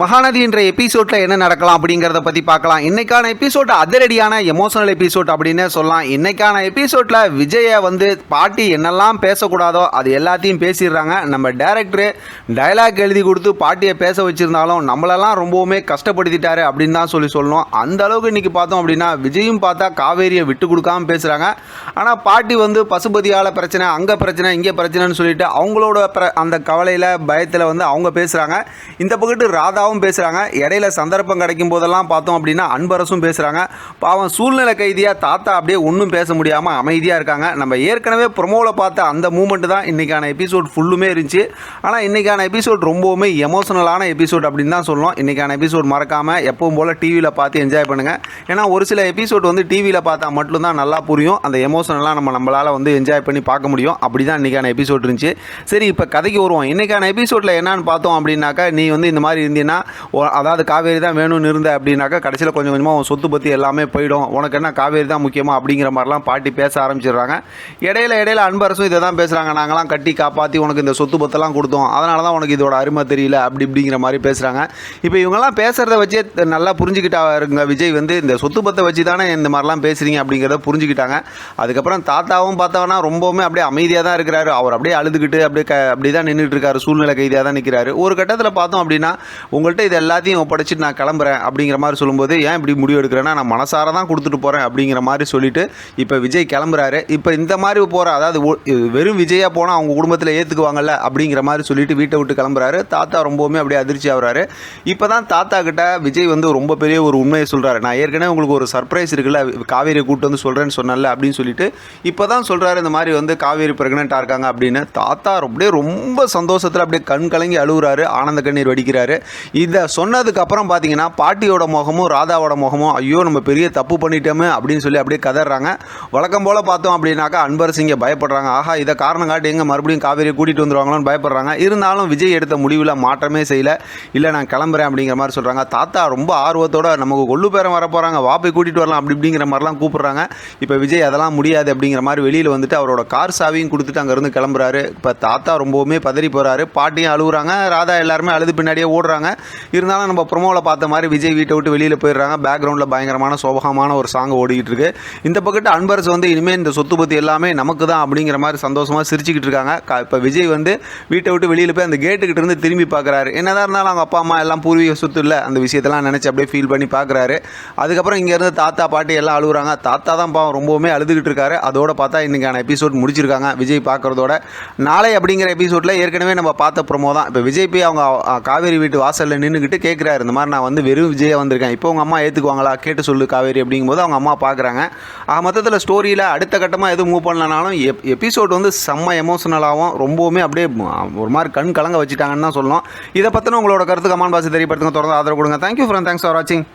மகாநதி என்ற எபிசோட்ல என்ன நடக்கலாம் அப்படிங்கிறத பத்தி பார்க்கலாம். இன்னைக்கான எபிசோட் அதிரடியான எமோஷனல் எபிசோட் அப்படின்னு சொல்லலாம். இன்னைக்கான எபிசோட்ல விஜய பாட்டி என்னெல்லாம் பேசக்கூடாதோ அது எல்லாத்தையும் பேசிடுறாங்க. நம்ம டைரக்டர் டயலாக் எழுதி கொடுத்து பாட்டியை பேச வச்சிருந்தாலும் நம்மளெல்லாம் ரொம்பவுமே கஷ்டப்படுத்திட்டாரு அப்படின்னு தான் சொல்லணும். அந்த அளவுக்கு இன்னைக்கு பார்த்தோம் அப்படின்னா விஜயும் பார்த்தா காவேரியை விட்டு கொடுக்காம பேசுறாங்க. ஆனால் பாட்டி பசுபதியால பிரச்சனை, அங்க பிரச்சனை, இங்கே பிரச்சனைன்னு சொல்லிட்டு அவங்களோட அந்த கவலையில பயத்தில் அவங்க பேசுறாங்க. இந்த பக்கத்து ராதாவும் பேசுகிறாங்க. இடையில சந்தர்ப்பம் கிடைக்கும் போதெல்லாம் பார்த்தோம் அப்படின்னா அன்பரசும் பேசுகிறாங்க. பாவம் சூழ்நிலை கைதியாக தாத்தா அப்படியே ஒன்றும் பேச முடியாமல் அமைதியாக இருக்காங்க. நம்ம ஏற்கனவே ப்ரொமோவில் பார்த்த அந்த மூமெண்ட் தான் இன்றைக்கான எபிசோட் ஃபுல்லுமே இருந்துச்சு. ஆனால் இன்றைக்கான எபிசோட் ரொம்பவுமே எமோஷனலான எபிசோட் அப்படின்னு தான் சொல்லணும். இன்றைக்கான எபிசோட் மறக்காமல் எப்பவும் போல் டிவியில் பார்த்து என்ஜாய் பண்ணுங்கள். ஏன்னா ஒரு சில எபிசோட் டிவியில் பார்த்தா மட்டும்தான் நல்லா புரியும். அந்த எமோஷனெல்லாம் நம்மளால் என்ஜாய் பண்ணி பார்க்க முடியும். அப்படி தான் இன்றைக்கான எபிசோட் இருந்துச்சு. சரி, இப்போ கதைக்கு வருவோம். இன்றைக்கான எபிசோடில் என்னன்னு பார்த்தோம் அப்படின்னாக்கா, நீ இந்த மாதிரி இருந்தீங்கன்னா, அதாவது காவேரி தான் வேணும்னு இருந்த அப்படின்னாக்கா கடைசியில் கொஞ்சம் கொஞ்சமாக உன் சொத்து பற்றி எல்லாமே போயிடும், உனக்கு என்ன காவேரி தான் முக்கியமாக அப்படிங்கிற மாதிரிலாம் பாட்டி பேச ஆரம்பிச்சிடுறாங்க. இடையில அன்பரசும் இதை தான் பேசுகிறாங்க. நாங்களாம் கட்டி காப்பாற்றி உனக்கு இந்த சொத்து பத்தெல்லாம் கொடுத்தோம், அதனால தான் உனக்கு இதோட அருமை தெரியல அப்படிங்கிற மாதிரி பேசுகிறாங்க. இப்போ இவங்கெல்லாம் பேசுகிறத வச்சே நல்லா புரிஞ்சுக்கிட்டா இருங்க. விஜய் இந்த சொத்து பத்தை வச்சு தானே இந்த மாதிரிலாம் பேசுகிறீங்க அப்படிங்கிறத புரிஞ்சுக்கிட்டாங்க. அதுக்கப்புறம் தாத்தாவும் பார்த்தோன்னா ரொம்பவுமே அப்படியே அமைதியாக தான் இருக்கிறாரு. அவர் அப்படியே அழுதுகிட்டு அப்படி தான் நின்றுட்டு இருக்காரு. சூழ்நிலை கைதியாக தான் நிற்கிறாரு. ஒரு கட்டத்தில் பார்த்தோம் அப்படின்னா, உங்கள்கிட்ட இது எல்லாத்தையும் ஒப்படைச்சிட்டு நான் கிளம்புறேன் அப்படிங்கிற மாதிரி சொல்லும்போது, ஏன் இப்படி முடிவு எடுக்கிறேன்னா நான் மனசார தான் கொடுத்துட்டு போகிறேன் அப்படிங்கிற மாதிரி சொல்லிட்டு இப்போ விஜய் கிளம்புறாரு. இப்போ இந்த மாதிரி போகிற, அதாவது வெறும் விஜயாக போனால் அவங்க குடும்பத்தில் ஏற்றுக்குவாங்கல்ல அப்படிங்கிற மாதிரி சொல்லிட்டு வீட்டை விட்டு கிளம்புறாரு. தாத்தா ரொம்பவுமே அப்படியே அதிர்ச்சி ஆகுறாரு. இப்போ தான் தாத்தா கிட்ட விஜய் ரொம்ப பெரிய ஒரு உண்மையை சொல்கிறாரு. நான் ஏற்கனவே உங்களுக்கு ஒரு சர்ப்ரைஸ் இருக்குல்ல, காவேரியை கூப்பிட்டு சொல்கிறேன்னு சொன்னல அப்படின்னு சொல்லிட்டு இப்போ தான் சொல்கிறாரு. இந்த மாதிரி காவேரி ப்ரெக்னெண்ட்டாக இருக்காங்க அப்படின்னு. தாத்தா அப்படியே ரொம்ப சந்தோஷத்தில் அப்படியே கண் கலங்கி அழுகுறாரு, ஆனந்த கண்ணீர் வடிக்கிறாரு. இதை சொன்னதுக்கு அப்புறம் பார்த்தீங்கன்னா பாட்டியோட முகமும் ராதாவோட முகமும், ஐயோ நம்ம பெரிய தப்பு பண்ணிட்டோமே அப்படின்னு சொல்லி அப்படியே கதறாங்க. வழக்கம் போல் பார்த்தோம் அப்படின்னாக்கா அன்பரசு இங்கே பயப்படுறாங்க. ஆஹா, இதை காரணம் காட்டி எங்கே மறுபடியும் காவேரியை கூட்டிகிட்டு வந்துடுவாங்களோன்னு பயப்படுறாங்க. இருந்தாலும் விஜய் எடுத்த முடிவில் மாற்றமே செய்யலை. இல்லை நான் கிளம்புறேன் அப்படிங்கிற மாதிரி சொல்கிறாங்க. தாத்தா ரொம்ப ஆர்வத்தோட நமக்கு கொள்ளு பேரம் வர போகிறாங்க, வாப்பை கூட்டிகிட்டு வரலாம் அப்படிங்கிற மாதிரிலாம் கூப்பிட்றாங்க. இப்போ விஜய் அதெல்லாம் முடியாது அப்படிங்கிற மாதிரி வெளியில் அவரோட கார் சாவியும் கொடுத்துட்டு அங்கேருந்து கிளம்புறாரு. இப்போ தாத்தா ரொம்பவுமே பதறி போகிறாரு. பாட்டியும் அழுகுறாங்க, ராதா எல்லாருமே அழுது பின்னாடியே ஓடுறாங்க. இருந்தாலும் நம்ம ப்ரொமோவில் பார்த்த மாதிரி விஜய் வீட்டை விட்டு வெளியில் போயிடுறாங்க. பேக்ரவுண்டில் பயங்கரமான சோபகமான ஒரு சாங் ஓடிக்கிட்டு இருக்கு. இந்த பக்கத்து அன்பரசு இனிமேல் இந்த சொத்து பற்றி எல்லாமே நமக்கு தான் அப்படிங்கிற மாதிரி சந்தோஷமாக சிரிச்சுக்கிட்டு இருக்காங்க. இப்போ விஜய் வீட்டை விட்டு வெளியில் போய் அந்த கேட்டுக்கிட்ட இருந்து திரும்பி பார்க்குறாரு. என்னதான் இருந்தாலும் அவங்க அப்பா அம்மா எல்லாம் பூர்வீக சொத்து இல்லை, அந்த விஷயத்தெல்லாம் நினச்சி அப்படியே ஃபீல் பண்ணி பார்க்குறாரு. அதுக்கப்புறம் இங்கேருந்து தாத்தா பாட்டி எல்லாம் அழுகுறாங்க. தாத்தா தான் பாவம் ரொம்பவுமே அழுதுகிட்டு இருக்காரு. அதோட பார்த்தா இன்றைக்கான எபிசோட் முடிச்சிருக்காங்க விஜய் பார்க்குறதோட. நாளை அப்படிங்கிற எபிசோடில் ஏற்கனவே நம்ம பார்த்த ப்ரோமோ தான். இப்போ விஜய் போய் அவங்க காவேரி வீட்டு வாசலில் நின்றுக்கிட்டு கேட்குறாரு, இந்த மாதிரி நான் வெறும் விஜயாக வந்திருக்கேன், இப்போ உங்கள் அம்மா ஏற்றுக்குவாங்களா கேட்டு சொல்லு காவேரி அப்படிங்கும்போது அவங்க அம்மா பார்க்குறாங்க. மொத்தத்தில் ஸ்டோரியில் அடுத்த கட்டமாக எதுவும் மூவ் பண்ணலனாலும் எபிசோட் செம்ம எமோஷனலாகவும் ரொம்பவுமே அப்படியே ஒரு மாதிரி கண் கலங்க வச்சுட்டாங்கன்னு தான் சொல்லணும். இதை பற்றின உங்களோட கருத்து கமெண்ட் பாக்ஸ் தெரியப்படுத்துங்க. தொடர்ந்து ஆதரவு கொடுங்க. தேங்க்யூ ஃபார் வாட்சிங்.